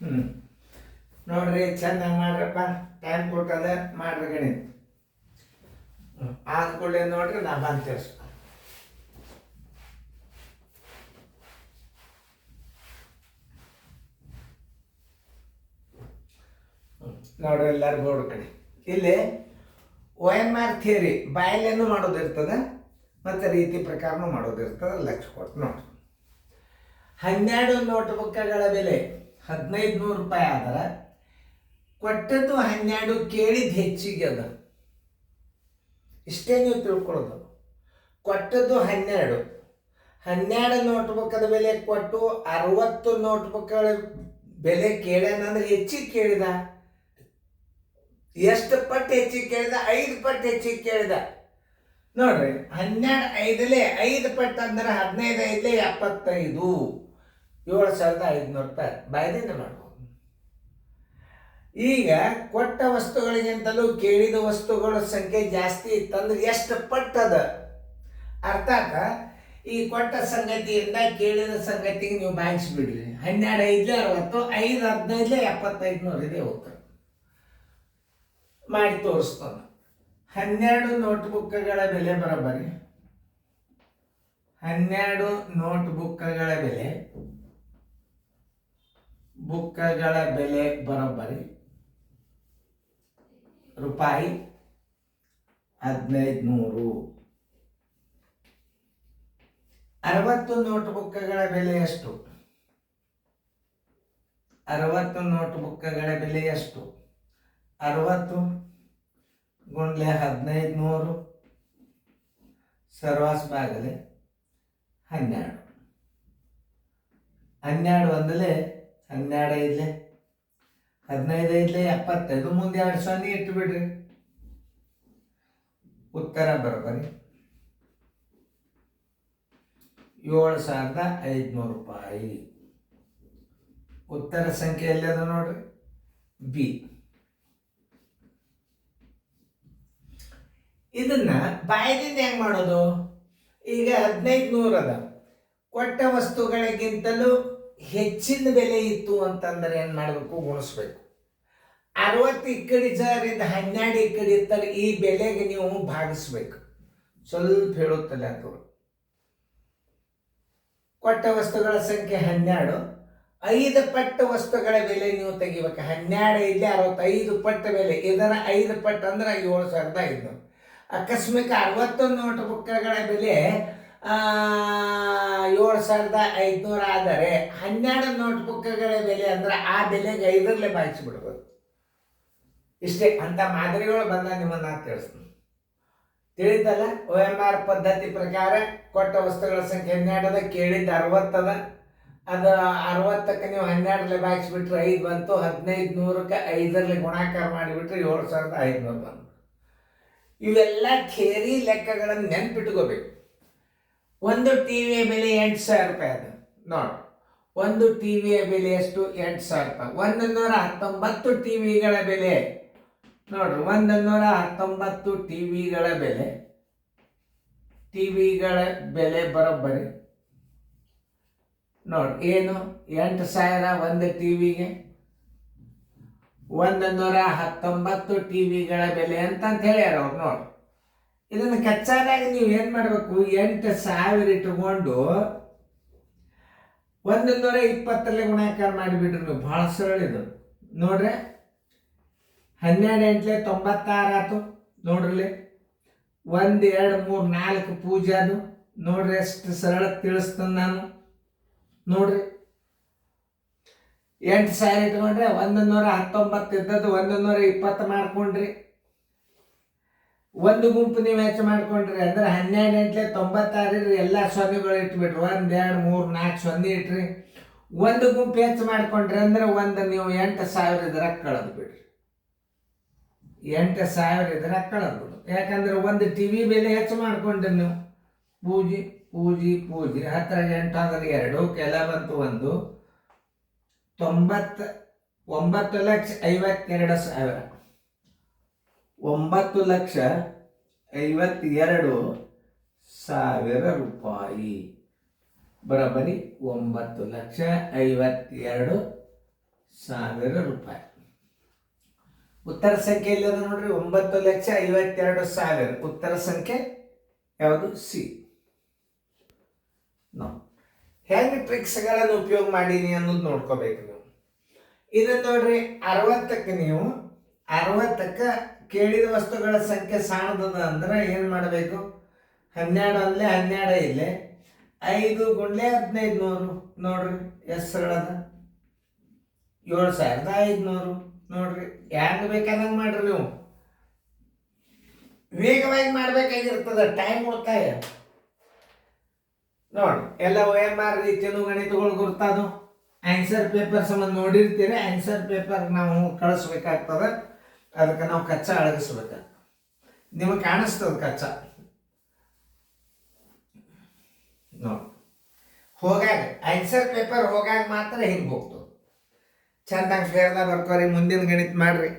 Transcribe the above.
ಹ್ಞೂ ನೋಡ್ರಿ, ಚೆನ್ನಾಗಿ ಮಾಡ್ರಪ್ಪ. ಟೈಮ್ ಕೊಟ್ಟದ ಮಾಡ್ರಿ ಗಣಿತ. ಆದ ಕೂಡಲೇ ನೋಡ್ರಿ ನಾ ಬಂದು ತಿಳಿಸ್. ನೋಡ್ರಿ ಎಲ್ಲರೂ ಬೋರ್ಡ್ ಕಡೆ. ಇಲ್ಲಿ OMR ಥಿಯರಿ ಬಾಯಲ್ಲೇನು ಮಾಡೋದಿರ್ತದೆ ಮತ್ತು ರೀತಿ ಪ್ರಕಾರನೂ ಮಾಡೋದಿರ್ತದೆ. ಲಕ್ಷ ಕೊಟ್ಟು ನೋಡ್ರಿ. 12 ನೋಟ್ಬುಕ್ಗಳ ಬೆಲೆ 1500 ರೂಪಾಯಿ ಆದ್ರೆ ಕೊಟ್ಟದ್ದು 12, ಕೇಳಿದ್ದು ಹೆಚ್ಚಿಗೆ ಅದ. ಇಷ್ಟೇ ನೀವು ತಿಳ್ಕೊಳ್ಳೋದು. ಕೊಟ್ಟದ್ದು 12 ನೋಟ್ಬುಕ್ಕದ ಬೆಲೆ ಕೊಟ್ಟು 60 ನೋಟ್ಬುಕ್ಗಳ ಬೆಲೆ ಕೇಳ್ಯಾನಂದ್ರೆ ಹೆಚ್ಚಿಗೆ ಕೇಳಿದ. ಎಷ್ಟು ಪಟ್ಟು ಹೆಚ್ಚಿಗೆ ಕೇಳಿದ? 5 ಪಟ್ಟು ಹೆಚ್ಚಿಗೆ ಕೇಳಿದ. ನೋಡ್ರಿ, 12 5ಲೇ 5 ಪಟ್ಟು ಅಂದ್ರೆ 15 5ಲೇ 75, 7500 ರೂಪಾಯಿ ಬಾಯ್ದಿಂದ ಮಾಡ್ಬೋದು. ಈಗ ಕೊಟ್ಟ ವಸ್ತುಗಳಿಗಿಂತಲೂ ಕೇಳಿದ ವಸ್ತುಗಳ ಸಂಖ್ಯೆ ಜಾಸ್ತಿ ಇತ್ತಂದ್ರೆ ಎಷ್ಟು ಪಟ್ಟದ ಅರ್ಥಾತ್ ಈ ಕೊಟ್ಟ ಸಂಗತಿಯಿಂದ ಕೇಳಿದ ಸಂಗತಿಗೆ ನೀವು ಬಾಯಿಸ್ಬಿಡ್ರಿ. 12 5ಲೇ 60, 5 15ಲೇ 7500 ಇದೆ ಉತ್ತರ. ಮಾಡಿ ತೋರಿಸ್ತಾನೆ. 12 ನೋಟ್ಬುಕ್ಗಳ ಬೆಲೆ ಬರೋಬ್ಬರಿ 12 ನೋಟ್ಬುಕ್ಗಳ ಬೆಲೆ ಬರೋಬ್ಬರಿ ರೂಪಾಯಿ 1500. 60 ನೋಟ್ಬುಕ್ಗಳ ಬೆಲೆ ಎಷ್ಟು? 60 ನೋಟ್ಬುಕ್ಗಳ ಬೆಲೆ ಎಷ್ಟು? 60 ಗುಂಡ್ಲೆ 1500 ಸರ್ವಾಸ್ ಬಾಗಲೆ 12. 12 ಒಂದಲೇ 12 5ಲೇ 15 5ಲೇ 75, ಮುಂದೆ 2 0 ಇಟ್ಟು ಬಿಡ್ರಿ. ಉತ್ತರ ಬರೋಬ್ಬರಿ 7500 ರೂಪಾಯಿ. ಉತ್ತರ ಸಂಖ್ಯೆ ಎಲ್ಲದ ನೋಡ್ರಿ, ಬಿ. ಇದನ್ನ ಬಾಯದಿಂದ ಹೆಂಗ್ ಮಾಡೋದು? ಈಗ 1500 ಅದ, ಕೊಟ್ಟ ವಸ್ತುಗಳಿಗಿಂತಲೂ ಹೆಚ್ಚಿನ ಬೆಲೆ ಇತ್ತು ಅಂತಂದ್ರೆ ಏನ್ ಮಾಡಬೇಕು? ಗುಣಿಸ್ಬೇಕು. 60 ಈ ಕಡೆ ಜರಿಂದ 12 ಈ ಕಡೆ ಇರ್ತಾರೆ. ಈ ಬೆಲೆಗೆ ನೀವು ಭಾಗಿಸ್ಬೇಕು. ಸ್ವಲ್ಪ ಹೇಳುತ್ತಲ್ಲ ಅದು. ಕೊಟ್ಟ ವಸ್ತುಗಳ ಸಂಖ್ಯೆ 12, 5 ಪಟ್ಟು ವಸ್ತುಗಳ ಬೆಲೆ ನೀವು ತೆಗಿಬೇಕು. 12 5ಲೇ 65 ಪಟ್ಟು ಬೆಲೆ. ಇದರ 5 ಪಟ್ಟು ಅಂದ್ರೆ 7500. ಅಕಸ್ಮಾತ್ 60 ನೋಟ್ಬುಕ್ಗಳ ಬೆಲೆ 7500 ಆದರೆ 12 ನೋಟ್ಬುಕ್ಗಳ ಬೆಲೆ ಅಂದ್ರೆ ಆ ಬೆಲೆಗೆ 5ರಲ್ಲೇ ಬಾಯಿಸ್ಬಿಡ್ಬೋದು. ಇಷ್ಟೇ ಅಂತ ಮಾದರಿಗಳು ಬಂದ ನಿಮ್ಮನ್ನ ತಿಳಿಸ್ತೀನಿ. ತಿಳಿತಲ್ಲ? OMR ಪದ್ಧತಿ ಪ್ರಕಾರ ಕೊಟ್ಟ ವಸ್ತುಗಳ ಸಂಖ್ಯೆ 12 ಅದ, ಕೇಳಿದ್ದು 60 ಅದ. ಅದು 60ಕ್ಕೆ ನೀವು 12ರಲ್ಲೇ ಬಾಯಿಸ್ಬಿಟ್ರೆ 5 ಬಂತು. 1500ಕ್ಕೆ 5ರಲ್ಲೇ ಗುಣಾಕಾರ ಮಾಡಿಬಿಟ್ರೆ 7500 ಬಂತು. ಇವೆಲ್ಲ ಥಿಯರಿ ಲೆಕ್ಕಗಳನ್ನು ನೆನ್ಪಿಟ್ಕೋಬೇಕು. ಒಂದು ಟಿವಿಯ ಬೆಲೆ 8000 ರೂಪಾಯಿ ಅದ ನೋಡಿ. ಒಂದು ಟಿವಿಯ ಬೆಲೆ ಎಷ್ಟು? 8000 ರೂಪಾಯಿ. 119 ಟಿವಿಗಳ ಬೆಲೆ ನೋಡ್ರಿ. 119 ಟಿವಿಗಳ ಬೆಲೆ ಬರೋಬ್ಬರಿ ನೋಡಿ ಏನು? 8000 ಒಂದು ಟಿವಿಗೆ. 119 ಟಿವಿಗಳ ಬೆಲೆ ಅಂತ ಹೇಳ್ಯಾರ ಅವ್ರು ನೋಡಿ. ಇದನ್ನು ಕಚ್ಚಾದಾಗ ನೀವು ಏನು ಮಾಡಬೇಕು? 8000 ಇಟ್ಕೊಂಡು 120ರಲ್ಲೇ ಗುಣಾಕಾರ ಮಾಡಿಬಿಡ್ರಿ ನೀವು. ಭಾಳ ಸರಳ ಇದು ನೋಡ್ರಿ. 12 8ಲೇ 96 ಆಯ್ತು ನೋಡ್ರಿ. 1 2 3 4 ಪೂಜೆ ಅದು ನೋಡ್ರಿ. ಎಷ್ಟು ಸರಳ ತಿಳಿಸ್ತಾನೆ ನಾನು ನೋಡ್ರಿ. 8000 ಇಟ್ಕೊಂಡ್ರೆ 119 ಇದ್ದದ್ದು 120 ಮಾಡ್ಕೊಂಡ್ರಿ. ಒಂದು ಗುಂಪು ನೀವು ಹೆಚ್ಚು ಮಾಡ್ಕೊಂಡ್ರಿ ಅಂದ್ರೆ 12 8ಲೇ 96 ಎಲ್ಲ ಸೊನ್ನೆಗಳು ಇಟ್ಬಿಟ್ರಿ. 1 2 3 4 ಸೊನ್ನೆ ಇಟ್ರಿ. ಒಂದು ಗುಂಪು ಹೆಚ್ಚು ಮಾಡ್ಕೊಂಡ್ರಿ ಅಂದ್ರೆ ನೀವು 8000 ಇದ್ರಾಗ ಕಳೆದು ಬಿಡ್ರಿ. 8000 ಇದ್ರಾಗ ಕಳೆದು ಬಿಡು. ಯಾಕಂದ್ರೆ ಒಂದು ಟಿವಿ ಬೆಲೆ ಹೆಚ್ಚು ಮಾಡ್ಕೊಂಡ್ರಿ ನೀವು. ಪೂಜಿ 10 8 ಅಂದ್ರೆ 2 ಕೆಲ ಬಂತು 1. 9,52,000. 9,52,000 ರೂಪಾಯಿ ಬರೋಬ್ಬರಿ 9,52,000 ಸಾವಿರ ರೂಪಾಯಿ. ಉತ್ತರ ಸಂಖ್ಯೆ ಇಲ್ಲದ ನೋಡ್ರಿ 9,52,000. ಉತ್ತರ ಸಂಖ್ಯೆ ಯಾವುದು? ಸಿ. ಹೆಂಗೆ ಟ್ರಿಕ್ಸ್ಗಳನ್ನು ಉಪಯೋಗ ಮಾಡೀನಿ ಅನ್ನೋದು ನೋಡ್ಕೋಬೇಕು ನೀವು. ಇದನ್ನು ನೋಡ್ರಿ 60ಕ್ಕೆ ನೀವು 60ಕ್ಕೆ ಕೇಳಿದ ವಸ್ತುಗಳ ಸಂಖ್ಯೆ ಸಾಣದದ ಅಂದ್ರೆ ಏನು ಮಾಡಬೇಕು? 12 ಅಂದ್ಲೆ 12 ಇಲ್ಲೇ 5 ಗುಂಡ್ಲೆ 1500 ನೋಡ್ರಿ ಎಷ್ಟು ಸರಳದ? 7,500 ನೋಡ್ರಿ. ಹೆಂಗೆ ಬೇಕಾದಂಗೆ ಮಾಡ್ರಿ ನೀವು. ವೇಗವಾಗಿ ಮಾಡ್ಬೇಕಾಗಿರ್ತದ, ಟೈಮ್ ಉಳಿತಾಯ. ನೋಡಿ ಎಲ್ಲ OMR ರೀತಿಯೂ ಗಣಿತಗಳು ಗುರ್ತಾದು. ಆನ್ಸರ್ ಪೇಪರ್ ಸಂಬಂಧ ನೋಡಿರ್ತೀರಿ. ಆನ್ಸರ್ ಪೇಪರ್ ನಾವು ಕಳಿಸ್ಬೇಕಾಗ್ತದೆ. ಅದಕ್ಕೆ ನಾವು ಕಚ್ಚಾ ಅಳಗಿಸ್ಬೇಕು. ನಿಮಗೆ ಕಾಣಿಸ್ತದ ಕಚ್ಚಾ. ನೋಡಿ ಹೋಗಾಗ ಆನ್ಸರ್ ಪೇಪರ್ ಹೋಗಾಗ ಮಾತ್ರ ಹಿಂಗೆ ಹೋಗ್ತದೆ. ಚಂದಂಗೆ ಫೇರ್ದಾಗ ಬರ್ಕೋರಿ. ಮುಂದಿನ ಗಣಿತ ಮಾಡ್ರಿ.